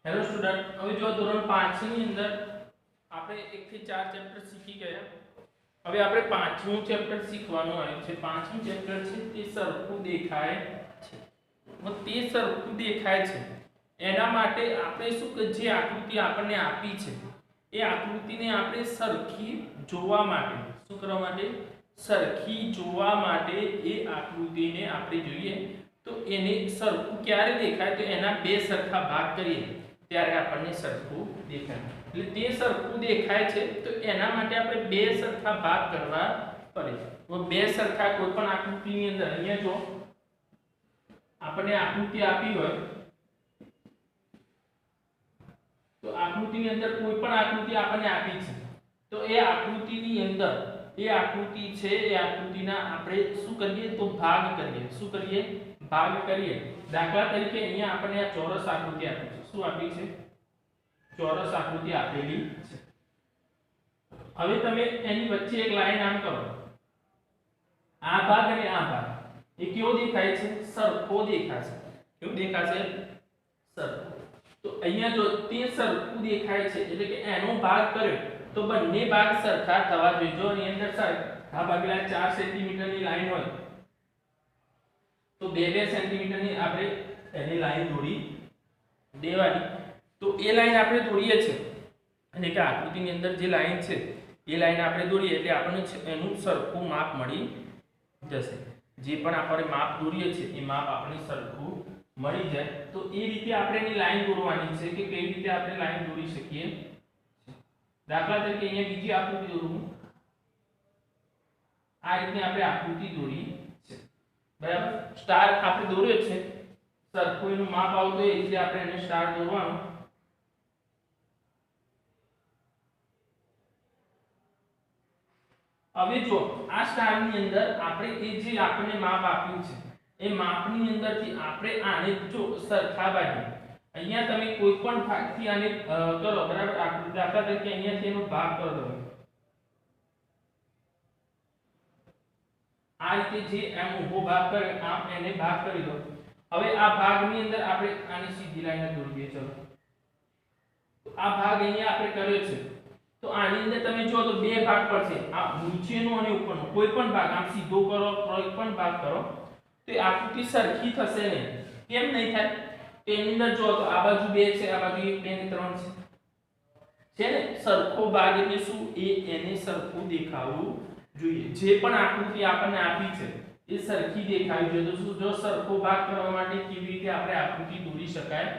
Hello student, હવે જો ધોરણ 5 ની અંદર આપણે 1 થી 4 ચેપ્ટર શીખી ગયા. હવે આપણે પાંચમું ચેપ્ટર શીખવાનું આવ્યું છે. પાંચમું ચેપ્ટર છે તે સરખું દેખાય છે. તે સરખું દેખાય છે એના માટે આપણે શું કે જે આકૃતિ આપણને આપી છે એ આકૃતિને આપણે સરખી જોવા માટે શું કરવા માટે સરખી જોવા માટે એ આકૃતિને આપણે જોઈએ તો એને સરખું ક્યારે દેખાય તો એના બે સરખા ભાગ કરીએ ત્યારે આપણને સરખું દેખાય. એટલે તે સરખું દેખાય છે તો એના માટે આપણે બે સરખા ભાગ કરવા પડે. તો બે સરખા કોઈ પણ આકૃતિની અંદર અહીંયા જો આપણને આકૃતિ આપી હોય તો આકૃતિની અંદર કોઈ પણ આકૃતિ આપણને આપી છે તો એ આકૃતિની અંદર એ આકૃતિ છે એ આકૃતિના આપણે શું કરીએ તો ભાગ કરીએ. શું કરીએ? ભાગ કરીએ. દાખલા તરીકે અહીંયા આપણને આ ચોરસ આકૃતિ આપી છે. શું આપી છે? ચોરસ આકૃતિ આપેલી છે. હવે તમે એની વચ્ચે એક લાઈન આમ કરો. આ ભાગ અને આ ભાગ એ કેવો દેખાય છે? સરખો દેખાશે. કેવો દેખાશે? સરખો. તો અહીંયા જો તે સરખું દેખાય છે એટલે કે એનો ભાગ કર્યો તો બંને ભાગ સરખા થવા જોઈએ. જો એની અંદર આ ભાગલા 4 સેન્ટીમીટર ની લાઈન હોય તો 2 સેન્ટીમીટર ની આપણે એની લાઈન દોરી દેવાની. તો એ લાઈન આપણે દોરીએ છે એટલે કે આકૃતિની અંદર જે લાઈન છે એ લાઈન આપણે દોરીએ એટલે આપણને એનું સરખું માપ મળી જશે. જે પણ આપણે માપ દોરીએ છે એ માપ આપણને સરખું મળી જાય. તો એ રીતે આપણે એની લાઈન દોરવાની છે કે કેવી રીતે આપણે લાઈન દોરી શકીએ. દાખલા તરીકે અહીંયા બીજી આકૃતિ દોરું. આ રીતે આપણે આકૃતિ દોરી છે. બરાબર. સ્ટાર આપણે દોર્યો છે સરખું એનું માપ આવતું હોય એટલે આપણે એને સ્ટાર દોરવાનું. હવે જો આ સ્ટાર ની અંદર આપણે એ જે આપણને માપ આપ્યું છે એ માપની અંદરથી આપણે આને જો સરખા બાજુ અહીંયા તમે કોઈ પણ ભાગથી આને કરો. બરાબર. આકૃતિ દાખલા તરીકે અહીંયાથી એનો ભાગ કરો તમે. આ રીતે જે એમ ઊભો ભાગ કરે આમ એને ભાગ કરી દો. હવે આ ભાગની અંદર આપણે આની સીધી લાઈન દોરીએ. ચલો આ ભાગ અહીંયા આપણે કર્યો છે તો આની અંદર તમે જો તો બે ભાગ પડશે. આ નીચેનો અને ઉપરનો કોઈ પણ ભાગ આમ સીધો કરો કોઈ પણ ભાગ કરો તો આકૃતિ સરખી થશે નહીં. કેમ નહીં થાય? તેની અંદર જો તો આ બાજુ 2 છે આ બાજુ 1 2 ને 3 છે ને. સરખો ભાગ એટલે શું? એને સરખું દેખાવું જોઈએ. જે પણ આકૃતિ આપણને આપી છે એ સરખી દેખાવી જોઈએ. તો શું જો સરખો ભાગ કરવા માટે કેવી રીતે આપણે આકૃતિ દોરી શકાય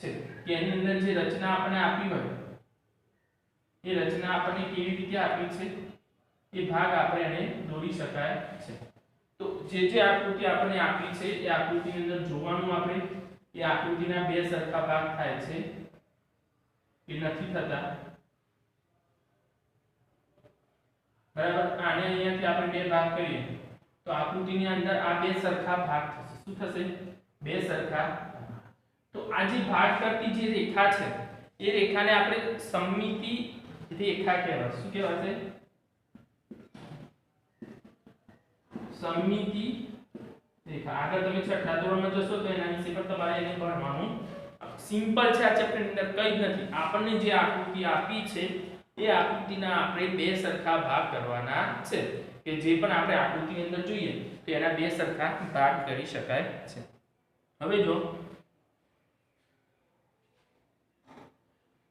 છે કે એની અંદર જે રચના આપણને આપી હોય એ રચના આપણને કેવી રીતે આપી છે એ ભાગ આપણે એને દોરી શકાય છે. તો જે આકૃતિ આપણને આપી છે એ આકૃતિની અંદર જોવાનું આપણે એ આકૃતિના બે સરખા ભાગ થાય છે કે નથી થતા. બરાબર. આને અહીંયાથી આપણે બે ભાગ કરીએ તો આકૃતિની અંદર આ બે સરખા ભાગ થશે. શું થશે? બે સરખા. તો આ જે ભાગ કરતી જે રેખા છે એ રેખાને આપણે સમમિતિ રેખા કહેવાય. શું કહેવાશે? સમમિતિ રેખા. આગળ તમે છઠ્ઠા ધોરણમાં જશો તો એના વિશે પણ તમારે એને ભણવાનું. સિમ્પલ છે આ ચેપ્ટરની અંદર કંઈ જ નથી. આપણને જે આકૃતિ આપી છે એ આકૃતિના આપણે બે સરખા ભાગ કરવાના છે કે જે પણ આપણે આકૃતિની અંદર જોઈએ તો એના બે સરખા ભાગ કરી શકાય છે. હવે જો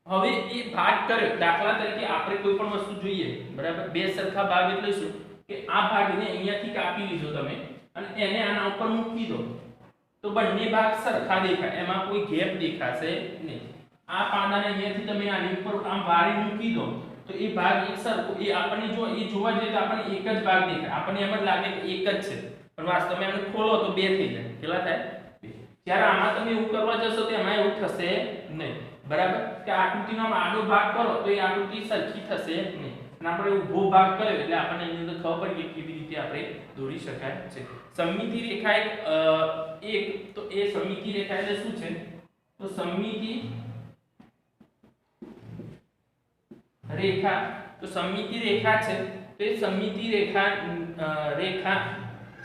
હવે એ ભાગ કર્યો. દાખલા તરીકે આપણે કોઈ પણ વસ્તુ જોઈએ. બરાબર. બે સરખા ભાગ એટલે શું કે આ ભાગને અહીંયાથી કાપી લીધો તમે અને એને આના ઉપર મૂકી દો તો બંને ભાગ સરખા દેખાય. એમાં કોઈ ગેપ દેખાશે નહીં. આ પાંદાને અહીંયાથી તમે આની ઉપર આમ વાળી મૂકી દો તો એ ભાગ એક સરખો એ આપણને જો એ જોવા જઈએ તો આપણને એક જ ભાગ દેખાય. આપણને એમ જ લાગે કે એક જ છે પણ વાસ્તવમાં એને ખોલો તો બે થઈ જાય. કેટલા થાય? બે. જ્યારે આમાં તમે એવું કરવા જશો તો એમાં એવું થશે નહીં. બરાબર. કે આકૃતિનો આડો ભાગ કરો તો એ આકૃતિ સરખી થશે નહીં. અને આપણે ઊભો ભાગ કર્યો એટલે આપણને એની અંદર ખબર પડી કે કેવી રીતે આપણે દોરી શકાય છે. સમમિતિ રેખા એક તો એ સમમિતિ રેખા એટલે શું છે? તો સમમિતિ રેખા તો સમમિતિ રેખા છે તો એ સમમિતિ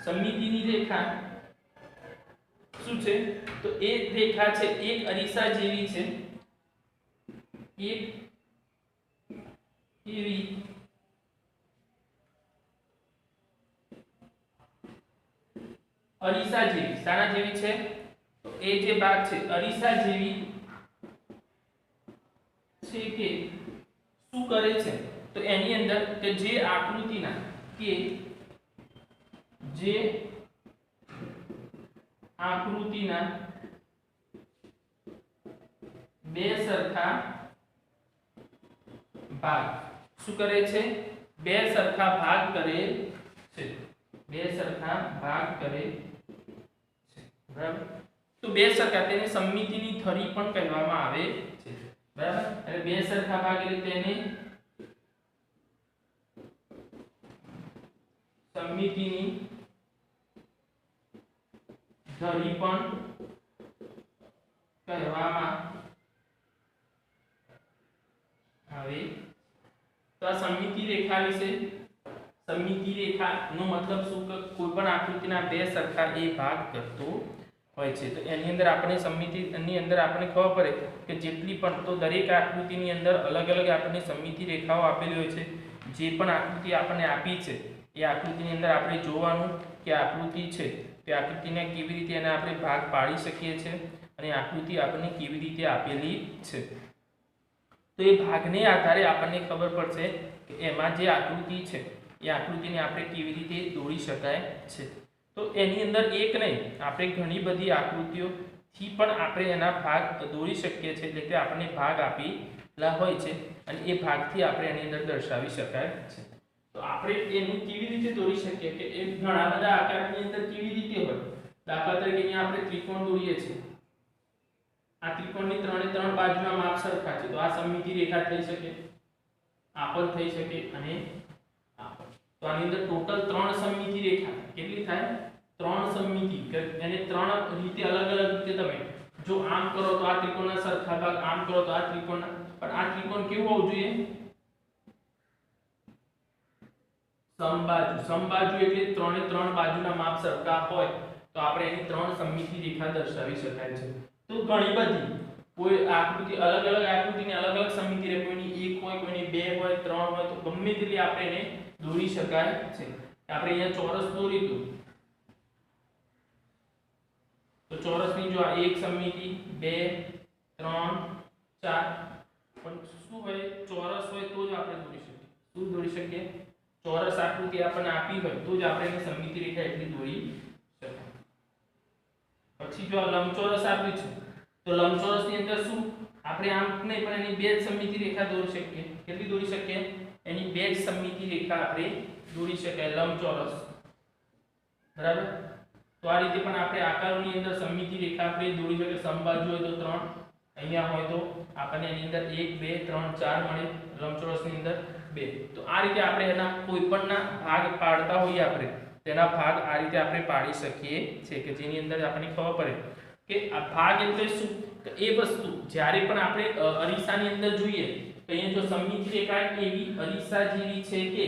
સમમિતિની રેખા શું છે? તો એ રેખા છે એક અરીસા જેવી છે એક એવી અરીસા જેવી, શાના જેવી છે? તો એ જે ભાગ છે અરીસા જેવી છે કે શું કરે છે? તો એની અંદર કે જે આકૃતિના કે જે આકૃતિના બે સરખા ભાગ શું કરે છે? બે સરખા ભાગ કરે છે, બે સરખા ભાગ કરે છે, બરાબર? તો બે સરખા તેને સમમિતિની ધરી પણ કહેવામાં આવે છે, બરાબર? એટલે બે સરખા ભાગ એટલે તેને સમમિતિની ધરી પણ કહેવામાં આવે. તો આ સમમિતિ રેખા વિશે, સમમિતિ રેખાનો મતલબ શું કે કોઈ પણ આકૃતિના બે સરખા એ ભાગ કરતો હોય છે. તો એની અંદર આપણે સમમિતિની અંદર આપણે ખબર પડે કે જેટલી પણ, તો દરેક આકૃતિની અંદર અલગ અલગ આપણને સમમિતિ રેખાઓ આપેલી હોય છે. જે પણ આકૃતિ આપણને આપી છે એ આકૃતિની અંદર આપણે જોવાનું કે આકૃતિ છે તે આકૃતિને કેવી રીતે એને આપણે ભાગ પાડી શકીએ છીએ અને આકૃતિ આપણને કેવી રીતે આપેલી છે. તો એ ભાગને આધારે આપણને ખબર પડશે કે એમાં જે આકૃતિ છે એ આકૃતિને આપણે કેવી રીતે દોરી શકાય છે. તો એની અંદર એક નહીં, આપણે ઘણી બધી આકૃતિઓથી પણ આપણે એના ભાગ દોરી શકીએ છીએ. એટલે કે આપણને ભાગ આપેલા હોય છે અને એ ભાગથી આપણે એની અંદર દર્શાવી શકાય છે. તો આપણે એનું કેવી રીતે દોરી શકીએ કે એ ઘણા બધા આકારની અંદર કેવી રીતે હોય. દાખલા તરીકે અહીંયા આપણે ત્રિકોણ દોરીએ છીએ. આ ત્રિકોણની ત્રણે ત્રણ બાજુના માપ સરખા છે, તો આ સમમિતિ રેખા થઈ શકે, આ પણ થઈ શકે અને આ પણ. તો આની અંદર ટોટલ ત્રણ સમમિતિ રેખા કેટલી થાય? ત્રણ સમમિતિ, એને ત્રણ રીતે અલગ અલગ રીતે તમે જો આમ કરો તો આ ત્રિકોણના સરખા ભાગ, આમ કરો તો આ ત્રિકોણના, પણ આ ત્રિકોણ કેવું હોવું જોઈએ? સમબાજુ. સમબાજુ એટલે ત્રણે ત્રણ બાજુના માપ સરખા હોય તો આપણે એની ત્રણ સમમિતિ રેખા દર્શાવી શકાય છે. તો ઘણી બધી કોઈ આકૃતિ અલગ અલગ આકૃતિની અલગ અલગ સમમિતિ રેખા, કોઈની એક હોય, કોઈની બે હોય, ત્રણ હોય, તો ગમે તેટલી આપણે એને દોરી શકાય છે. આપણે અહીંયા ચોરસ દોરીશું તો ચોરસની જો આ એક સમમિતિ, બે, ત્રણ, ચાર, પણ શું હોય? ચોરસ હોય તો જ આપણે દોરી શકીએ. શું દોરી શકીએ? ચોરસ આકૃતિ આપણને આપી હોય તો જ આપણે એને સમમિતિ રેખા એટલી દોરી શકાય. પછી જો આ લંબચોરસ આપ્યું છે તો લંબચોરસની અંદર શું આપણે આમ નહીં પણ એની બે જ સમમિતિ રેખા દોરી શકીએ. કેટલી દોરી શકીએ? એની બે જ સમમિતિ રેખા આપણે દોરી શકાય લંબચોરસ, બરાબર? તો આ રીતે પણ આપણે આકારોની અંદર સમમિતિ રેખા આપણે દોરી શકીએ. સમબાજુ હોય તો 3, અહીંયા હોય તો આપણને એની અંદર 1 2 3 4 મળે, લંબચોરસની અંદર 2. તો આ રીતે આપણે એના કોઈપણના ભાગ પાડતા હોઈએ આપણે તેના ભાગ આ રીતે આપણે પાડી શકીએ છીએ કે જેની અંદર આપણને ખબર પડે કે આ ભાગ એટલે શું? કે એ વસ્તુ જ્યારે પણ આપણે અરીસાની અંદર જોઈએ તો અહીંયા જો સમમિતિ રેખા એવી અરીસા જેવી છે કે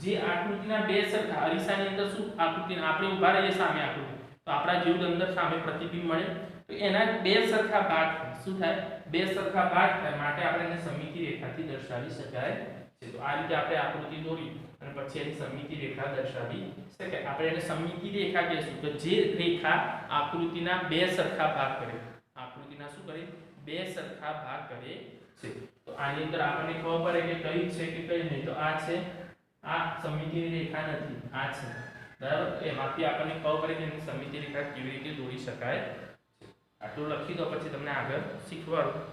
જે આકૃતિના બે સરખા, અરીસાની અંદર શું આકૃતિના આપણે ઊભા રહીએ સામે આકૃતિ તો આપણા જેવું અંદર સામે પ્રતિબિંબ મળે, તો એના બે સરખા ભાગ શું થાય? બે સરખા ભાગ થાય, માટે આપણે એને સમમિતિ રેખાથી દર્શાવી શકાય છે. તો આ રીતે આપણે આકૃતિ દોરી અને પછી એની સમમિતિ રેખા દર્શાવી શકાય. આપણે એને સમમિતિ રેખા કહીશું તો જે રેખા આકૃતિના બે સરખા ભાગ કરે, આકૃતિના શું કરે? બે સરખા ભાગ કરે છે. તો આની અંદર આપણને ખબર પડે કે કઈ છે કે કઈ નહીં. તો આ છે, આ સમમિતિની રેખા નથી, આ છે, બરાબર? એમાંથી આપણને ખબર પડે કે એની સમમિતિ રેખા કેવી રીતે દોરી શકાય. આટલું લખી દો પછી તમને આગળ શીખવાડું.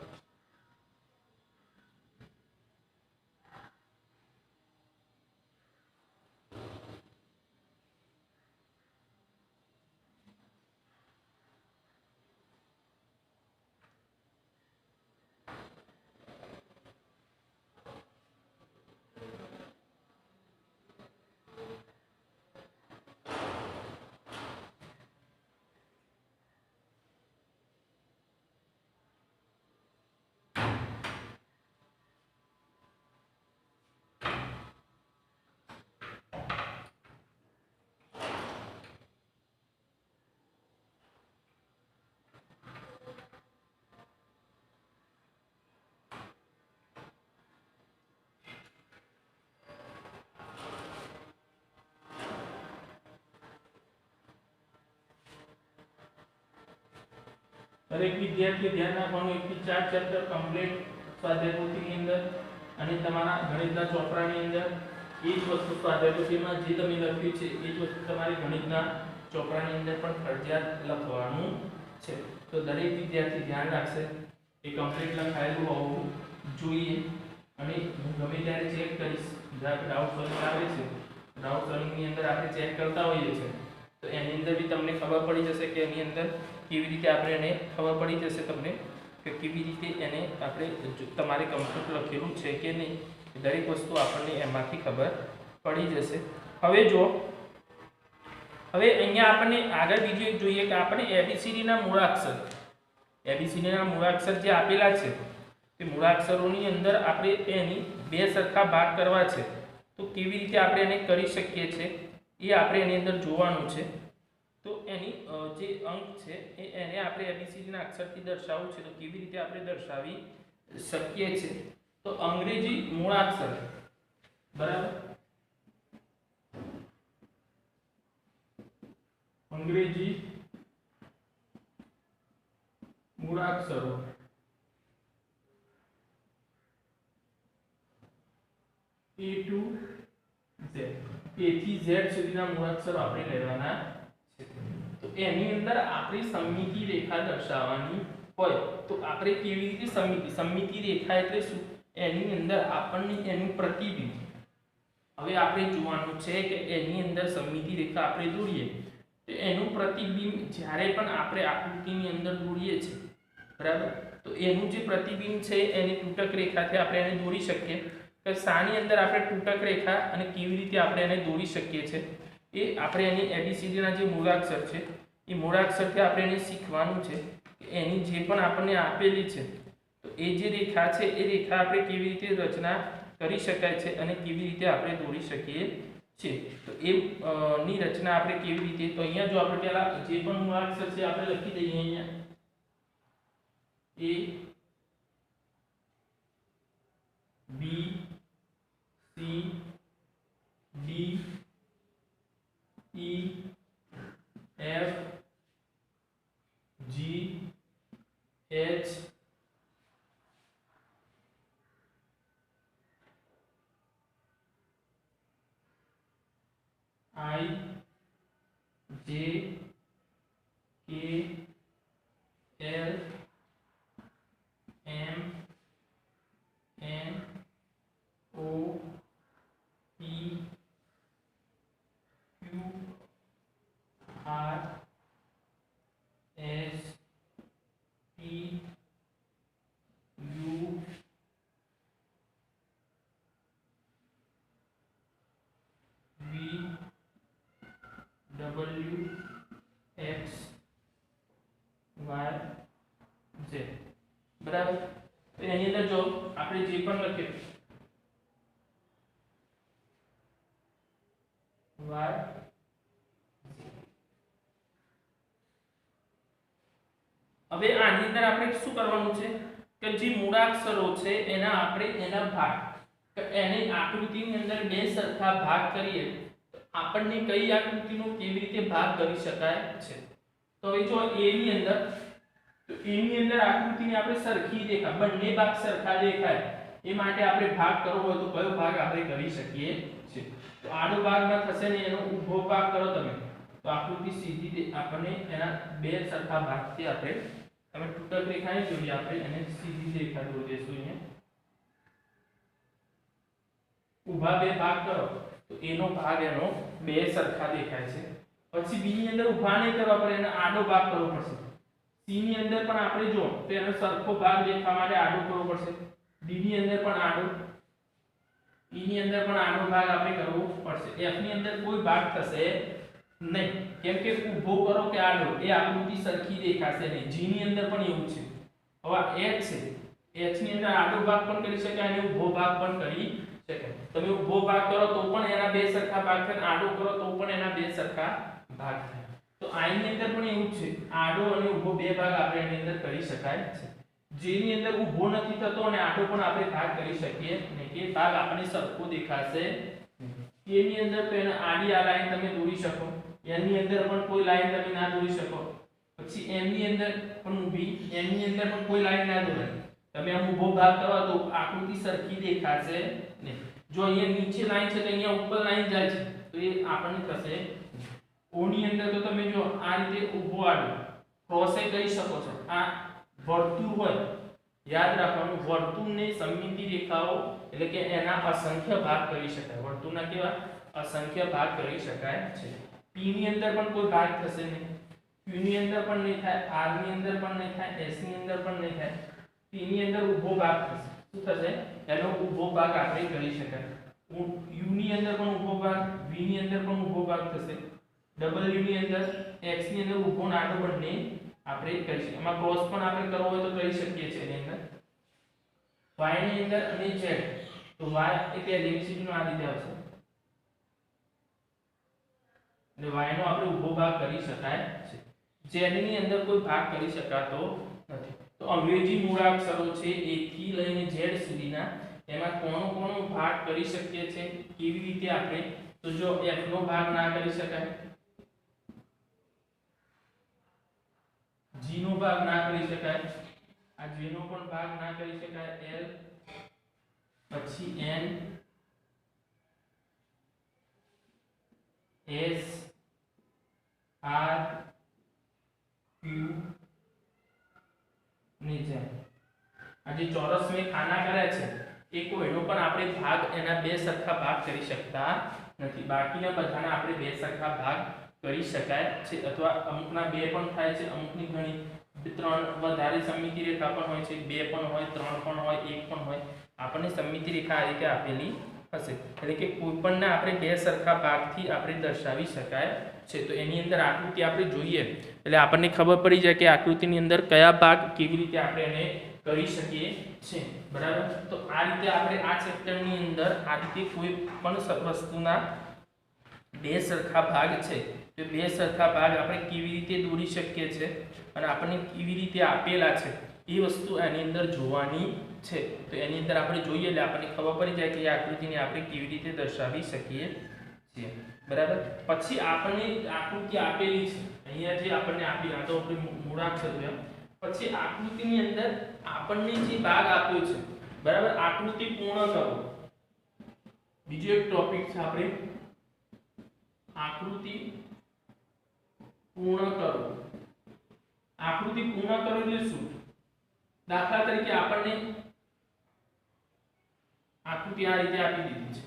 દરેક વિદ્યાર્થી ધ્યાન રાખવાનું 1 થી 4 ચેપ્ટર કમ્પ્લીટ સ્વાધ્યાય પોથીની અંદર અને તમારા ગણિતના ચોપડાની અંદર એ જ વસ્તુ સ્વાધ્યાય પોથીમાં જે તમે લખ્યું છે એ જ વસ્તુ તમારી ગણિતના ચોપડાની અંદર પણ ફરજિયાત લખવાનું છે. તો દરેક વિદ્યાર્થી ધ્યાન રાખશે એ કમ્પ્લીટ લખાયેલું હોવું જોઈએ અને હું ગમે ત્યારે ચેક કરીશ જ્યારે ડાઉટ સોલ્વ આવે છે ડાઉટ સોલ્વિંગની અંદર આપણે ચેક કરતા હોઈએ છીએ તો એની અંદર બી તમને ખબર પડી જશે કે એની અંદર કેવી રીતે આપણે એને ખબર પડી જશે તમને કે કેવી રીતે એને આપણે તમારે કમ્પ્લીટ લખેલું છે કે નહીં દરેક વસ્તુ આપણને એમાંથી ખબર પડી જશે. હવે જો હવે અહીંયા આપણને આગળ બીજું એક જોઈએ કે આપણે એબીસીડીના મૂળાક્ષર જે આપેલા છે તે મૂળાક્ષરોની અંદર આપણે એની બે સરખા ભાગ કરવા છે તો કેવી રીતે આપણે એને કરી શકીએ છીએ એ આપણે એની અંદર જોવાનું છે. તો એની જે અંક છે એને આપણે એબીસીડીના અક્ષરથી દર્શાવવું છે તો કેવી રીતે આપણે દર્શાવી શકીએ છીએ તો અંગ્રેજી મૂળાક્ષર બરાબર અંગ્રેજી મૂળાક્ષરો A to Z થી Z સુધીના મૂળાક્ષરો આપણે લેવાના છે. તો એની અંદર આપણી સમમિતિ રેખા દર્શાવવાની હોય તો આપણે કેવી રીતે સમમિતિ રેખા એટલે શું એની અંદર આપણને એનું પ્રતિબિંબ હવે આપણે જોવાનું છે કે એની અંદર સમમિતિ રેખા આપણે દોરીએ તો એનું પ્રતિબિંબ જ્યારે પણ આપણે આકૃતિની અંદર દોરીએ છીએ બરાબર તો એનું જે પ્રતિબિંબ છે એની તૂટક રેખાથી આપણે એને દોરી શકીએ કે શાની અંદર આપણે તૂટક રેખા અને કેવી રીતે આપણે એને દોરી શકીએ છીએ એ આપણે એની એબીસીડીના જે મૂળાક્ષર છે એ મૂળાક્ષરથી આપણે એને શીખવાનું છે કે એની જે પણ આપણને આપેલી છે તો એ જે રેખા છે એ રેખા આપણે કેવી રીતે રચના કરી શકાય છે અને કેવી રીતે આપણે દોરી શકીએ છીએ તો એ ની રચના આપણે કેવી રીતે તો અહીંયા જો આપણે પહેલા જે પણ મૂળાક્ષર છે આપણે લખી દઈએ અહીંયા A B C D E F G H I J K L M N O P Q R S T U V W X Y Z બરાબર તો એની અંદર જો આપણે જે પણ લખીએ y હવે આની અંદર આપણે શું કરવાનું છે કે જે મૂળાક્ષરો છે એના આપણે એના ભાગ કે એની આકૃતિની અંદર બે સરખા ભાગ કરીએ તો આપણને કઈ આકૃતિનો કેવી રીતે ભાગ કરી શકાય છે તો હવે જો a ની અંદર તો a ની અંદર આકૃતિને આપણે સરખી દેખાય બંને ભાગ સરખા દેખાય એ માટે આપણે ભાગ કરવો હોય તો કયો ભાગ આપણે કરી શકીએ છીએ તો આડો ભાગ ન થશે ને એનો ઊભો ભાગ કરો તમે તો આકૃતિ સીધી આપણને એના બે સરખા ભાગથી આપણે તમે તૂટક રેખાને જોઈએ આપણે એને સીધી રેખા દોરી દેશું અહીંયા ઊભા બે ભાગ કરો તો એનો ભાગ એનો બે સરખા દેખાય છે પછી b ની અંદર ઊભા નહીં કરવા પડે એને આડો ભાગ કરવો પડશે c ની અંદર પણ આપણે જો તો એનો સરખો ભાગ દેખવા માટે આડો કરવો પડશે d ની અંદર પણ આડો e ની અંદર પણ આડો ભાગ આપણે કરવો પડશે f ની અંદર કોઈ ભાગ થશે નહીં કેમ કે ઊભો કરો કે આડો એ આકૃતિ સરખી દેખાશે નહીં g ની અંદર પણ એવું છે હવે h છે h ની અંદર આડો ભાગ પણ કરી શકાય અને ઊભો ભાગ પણ કરી શકાય તમે ઊભો ભાગ કરો તો પણ એના બે સરખા ભાગ થાય આડો કરો તો પણ એના બે સરખા ભાગ થાય તો i ની અંદર પણ એવું છે આડો અને ઊભો બે ભાગ આપણે એની અંદર કરી શકાય છે j ની અંદર ઊભો નથી થતો અને આડો પણ આપણે ભાગ કરી શકીએ નહીં કે ભાગ આપણને સરખો દેખાશે k ની અંદર તો એને આડી આ લાઈન તમે દોરી શકો n ની અંદર પણ કોઈ લાઈન તમે ના દોરી શકો પછી m ની અંદર પણ ઊભી, m ની અંદર પણ કોઈ લાઈન ના દોરાય. તમે આમ ઊભો ભાગ કરો તો આકૃતિ સરખી દેખાશે નહીં. જો અહીંયા નીચે લાઈન છે તો અહીંયા ઉપર લાઈન જાય છે તો એ આપણને થશે. o ની અંદર તો તમે જો આ રીતે ઊભો આડો ક્રોસે કરી શકો છો. આ વર્તુળ હોય, યાદ રાખવાનું વર્તુળને સમમિતિ રેખાઓ એટલે કે એના અસંખ્ય ભાગ કરી શકાય. વર્તુળના કેવા અસંખ્ય ભાગ કરી શકાય છે. p ની અંદર પણ કોઈ ભાગ થશે નહીં, q ની અંદર પણ નહીં થાય, r ની અંદર પણ નહીં થાય, s ની અંદર પણ નહીં થાય. p ની અંદર ઊભો ભાગ થશે. શું થશે? એનો ઊભો ભાગ આપણે કરી શકાય. u ની અંદર પણ ઊભો ભાગ, v ની અંદર પણ ઊભો ભાગ થશે, w ની અંદર, x ની અંદર ઊભો ને આડો બંને આપણે કરી શકીએ. એમાં ક્રોસ પણ આપણે કરવો હોય તો કરી શકીએ છીએ. એની અંદર y ની અંદર અને z, તો y એટલે રેસિડ્યુ નો આ રીતે આવશે અને y નો આપણે ઊભો ભાગ કરી શકાય છે. z ની અંદર કોઈ ભાગ કરી શકાતો નથી. તો અંગ્રેજી મૂળાક્ષરો છે a થી લઈને z સુધીના, એમાં કોનો ભાગ કરી શકીએ છે, કેવી રીતે આપણે? તો જો f નો ભાગ ના કરી શકાય, g નો ભાગ ના કરી શકાય, આ j નો પણ ભાગ ના કરી શકાય, l પછી n s r q ની જેમ આ જે ચોરસ મેં ખાના કર્યા છે એ કોઈનો પણ આપણે ભાગ એના બે સરખા ભાગ કરી શકતા નથી. બાકીના બધાના આપણે બે સરખા ભાગ કરી શકાય છે, અથવા અમુકના બે પણ થાય છે, અમુકની ઘણી ત્રણ વધારે સમમિતિ રેખા પણ હોય છે, બે પણ હોય, ત્રણ પણ હોય, એક પણ હોય. આપણને સમમિતિ રેખા આ રીતે આપેલી હશે એટલે કે કોઈ પણને આપણે બે સરખા ભાગથી આપણે દર્શાવી શકાય છે. તો એની અંદર આકૃતિ આપણે જોઈએ એટલે આપણને ખબર પડી જાય કે આકૃતિની અંદર કયા ભાગ કેવી રીતે આપણે એને કરી શકીએ છે. બરાબર? તો આ રીતે આપણે આ ચેપ્ટરની અંદર આ રીતે કોઈ પણ વસ્તુના બે સરખા ભાગ છે તો બે સરખા ભાગ આપણે કેવી રીતે દોરી શકીએ છે અને આપણને કેવી રીતે આપેલા છે એ વસ્તુ એની અંદર જોવાની છે. તો એની અંદર આપણે જોઈએ એટલે આપણને ખબર પડી જાય કે આ આકૃતિને આપણે કેવી રીતે દર્શાવી શકીએ છીએ. બરાબર? પછી આપણને આકૃતિ આપેલી છે અહીંયા જે આપણને આપી આ તો આપણે મૂળાક્ષર છે. પછી આકૃતિની અંદર આપણને જે ભાગ આપ્યો છે, બરાબર, આકૃતિ પૂર્ણ કરો. બીજો એક ટોપિક છે આપણે આકૃતિ પૂર્ણ કરો. આકૃતિ પૂર્ણ કરો એટલે શું? દાખલા તરીકે આપણને આકૃતિ આ રીતે આપી દીધી છે.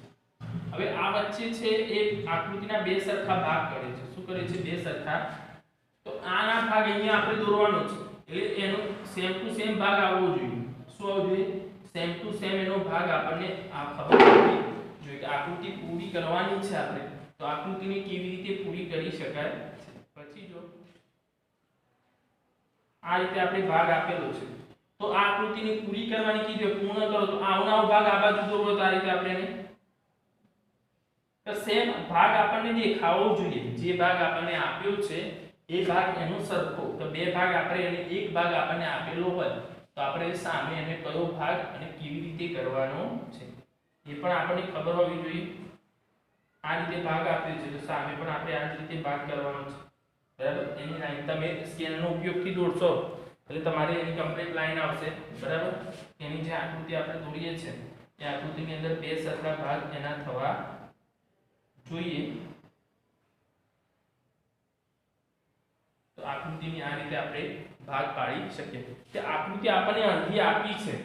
હવે આ વચ્ચે છે એ આકૃતિના બે સરખા ભાગ કરે છે. શું કરે છે? બે સરખા. તો આના ભાગ અહીંયા આપણે દોરવાનો છે એટલે એનો સેમ ટુ સેમ ભાગ આવવો જોઈએ. શું આવવો જોઈએ? સેમ ટુ સેમ એનો ભાગ આપણને આ ખબર પડવી જોઈએ કે આકૃતિ પૂરી કરવાની છે આપણે, તો આકૃતિને કેવી રીતે પૂરી કરી શકાય. પછી જો આ રીતે આપણે ભાગ આપેલો છે તો આ આકૃતિને પૂરી કરવાની કીધું પૂર્ણ કરો તો આવનારો ભાગ આ બાજુ દોરો તો આ રીતે આપણે તો સેમ ભાગ આપણને દેખાવો જોઈએ. જે ભાગ આપણને આપ્યો છે એ ભાગ એનો સરખો. તો બે ભાગ આપણે એને એક ભાગ આપણને આપેલો હોય તો આપણે સામે એને કયો ભાગ અને કેવી રીતે કરવાનો છે એ પણ આપણને ખબર હોવી જોઈએ. આ રીતે ભાગ આપ્યો છે તો સામે પણ આપણે આ જ રીતે ભાગ કરવાનો છે. બરાબર? એની લાઈન તમે સ્કેલનો ઉપયોગથી દોરશો એટલે તમારે એની કમ્પ્લીટ લાઈન આવશે. બરાબર? એની જે આકૃતિ આપણે દોરીએ છીએ એ આકૃતિની અંદર બે સરખા ભાગ એના થવા જોઈએ. તો આકૃતિની આ રીતે આપણે ભાગ પાડી શકીએ. કે આકૃતિ આપણને અડધી આપી છે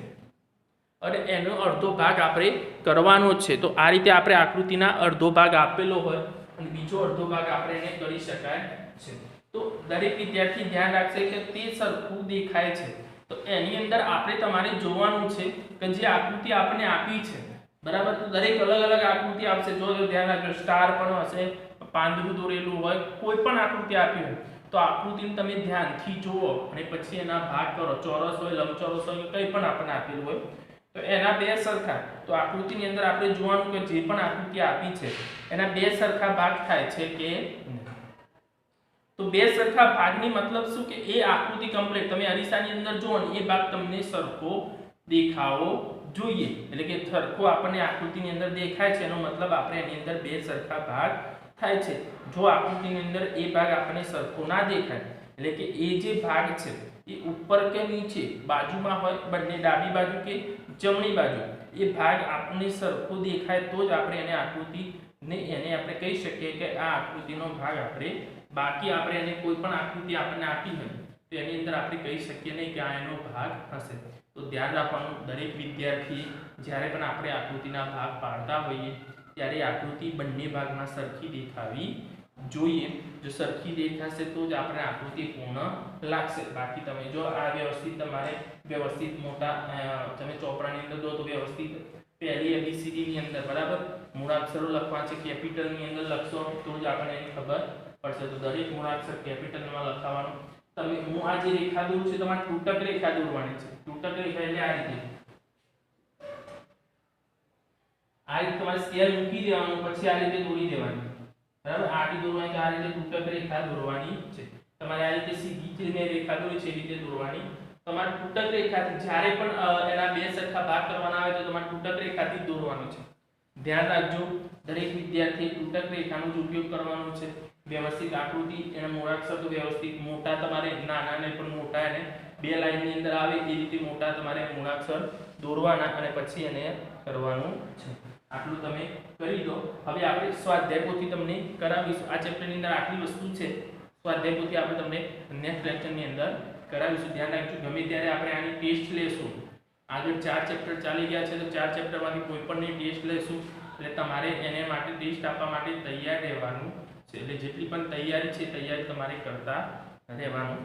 અને એનો અડધો ભાગ આપણે કરવાનો છે. તો આ રીતે આપણે આકૃતિના અડધો ભાગ આપેલો હોય અને બીજો અડધો ભાગ આપણે એને કરી શકાય છે. તો દરેક વિદ્યાર્થી ધ્યાન રાખશે કે તે સરખું દેખાય છે. તો એની અંદર આપણે તમારે જોવાનું છે કે જે આકૃતિ આપણે આપી છે, બરાબર, તો દરેક અલગ અલગ આકૃતિ આપશે. જો ધ્યાન રાખજો સ્ટાર પણ હશે, પાંદડું દોરેલું હોય, કોઈ પણ આકૃતિ આપી હોય તો આકૃતિને તમે ધ્યાનથી જુઓ અને પછી એના ભાગ કરો. ચોરસ હોય, લંબચોરસ હોય, કંઈ પણ આપણને આપેલું હોય તો એના બે સરખા. તો આકૃતિની અંદર આપણે જોવાનું કે જે પણ આકૃતિ આપી છે એના બે સરખા ભાગ થાય છે કે તો બે સરખા ભાગની મતલબ શું કે એ આકૃતિ કમ્પ્લીટ તમે અરીસાની અંદર જુઓ ને એ ભાગ તમને સરખો દેખાવો જોઈએ. એટલે કે સરખો આપણને આકૃતિની અંદર દેખાય છે એનો મતલબ આપણે એની અંદર બે સરખા ભાગ થાય છે. જો આકૃતિની અંદર એ ભાગ આપણને સરખો ના દેખાય એટલે કે એ જે ભાગ છે એ ઉપર કે નીચે બાજુમાં હોય, બંને ડાબી બાજુ કે જમણી બાજુ, એ ભાગ આપણને સરખો દેખાય તો જ આપણે એને આકૃતિ ને એને આપણે કહી શકીએ કે આ આકૃતિનો ભાગ આપણે, બાકી આપણે એને કોઈ પણ આકૃતિ આપણને આપી હોય તો એની અંદર આપણે કહી શકીએ નહીં કે આ એનો ભાગ હશે. તો ધ્યાન રાખવાનું, દરેક વિદ્યાર્થી જ્યારે પણ આપણે આકૃતિના ભાગ પાડતા હોઈએ ત્યારે આકૃતિ બંને ભાગમાં સરખી દેખાવી જોઈએ. જો સરખી દેખાશે તો જ આપણે આકૃતિ પૂર્ણ લાગશે. બાકી તમે જો આ વ્યવસ્થિત તમારે વ્યવસ્થિત મોટા તમે ચોપડાની અંદર દો તો વ્યવસ્થિત પહેલી ABCD ની અંદર બરાબર મૂળાક્ષરો લખવા છે, કેપિટલ ની અંદર લખશો તો જ આપણને એની ખબર પડશે. તો દરેક મૂળાક્ષર કેપિટલમાં લખાવવાનું. તમે હું આ જે રેખા દોરું છું તમારે તૂટક રેખા દોરવાની છે. તૂટક રેખા એટલે આ રીતે તમારે સ્કેલ મૂકી દેવાનું, પછી આ રીતે દોરી દેવાની બરાબર. આડી દોરવાની તો આ રીતે તૂટક રેખા દોરવાની છે. તમારે આ રીતે સીધી જે રેખા દોરી છે એ રીતે દોરવાની. તમારે તૂટક રેખાથી જ્યારે પણ એના બે સરખા ભાગ કરવાના આવે તો તમારે તૂટક રેખાથી જ દોરવાનું છે. ધ્યાન રાખજો, દરેક વિદ્યાર્થીએ તૂટક રેખાનો જ ઉપયોગ કરવાનો છે. વ્યવસ્થિત આકૃતિ એના મૂળાક્ષર તો વ્યવસ્થિત મોટા, તમારે નાના ને પણ મોટા એને બે લાઈનની અંદર આવે એ રીતે મોટા તમારે મૂળાક્ષર દોરવાના અને પછી એને કરવાનું છે. આટલું તમે કરી દો. હવે આપણે સ્વાધ્યાય પોથી તમને કરાવીશું. આ ચેપ્ટરની અંદર આટલી વસ્તુ છે. સ્વાધ્યાય પોથી આપણે તમને નેક્સ્ટ લેક્ચરની અંદર કરાવીશું. ધ્યાન રાખજો, ગમે ત્યારે આપણે આની ટેસ્ટ લેશું. આગળ 4 ચેપ્ટર ચાલી ગયા છે તો 4 ચેપ્ટરમાંથી કોઈ પણની ટેસ્ટ લેશું. એટલે તમારે એને માટે ટેસ્ટ આપવા માટે તૈયાર રહેવાનું છે. એટલે જેટલી પણ તૈયારી છે તૈયારી તમારે કરતા રહેવાનું